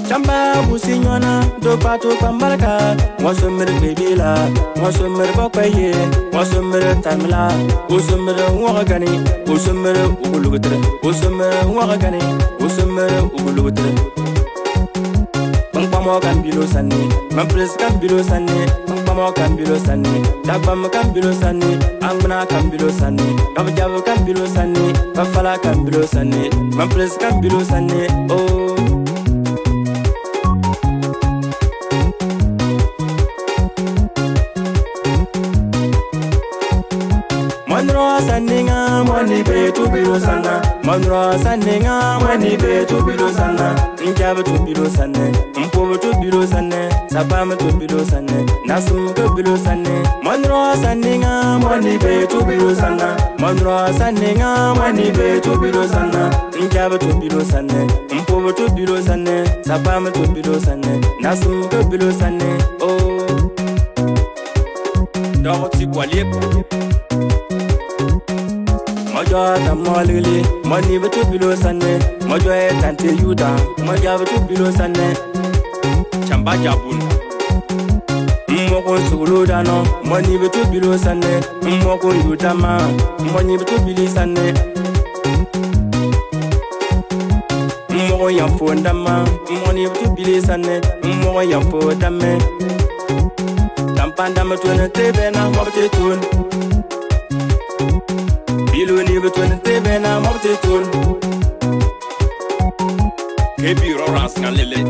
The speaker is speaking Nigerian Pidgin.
Chamba businyona do pato pambarka wasumir bebila wasumir bapaye wasumir tamla usumir wagani usumir ugulugutre usumir wagani usumir ugulugutre Pamo kan bilo sanni mampres kan bilo sanni pamo kan bilo sanni dabam kan bilo sanni angna kan bilo sanni abjab kan bilo sanni bafala kan bilo sanni mampres kan bilo sanni oh Manro sanninga moni be tu bilo sanna Manro sanninga moni be tu bilo sanna Njab tu bilo sanne Mpo tu bilo sanne Sabam tu bilo sanne Nasum tu bilo sanne Manro sanninga moni be tu bilo sanna Manro sanninga moni be tu bilo sanna Njab tu bilo sanne Mpo tu bilo sanne Sabam tu bilo sanne Nasum tu bilo sanne Oh Doroti kwalieko Mojo ta molili moni betu bilo sanne mojo e tante yuda mojo betu bilo sanne chamba jabun moko sulu dano moni betu bilo sanne moko yuda ma moni betu bilo sanne moko yamfo ndama moni betu bilo sanne moko yamfo dame tampanda metune tebena mobte tun Biluni between tebe na mobte tun Kebi roras ngalele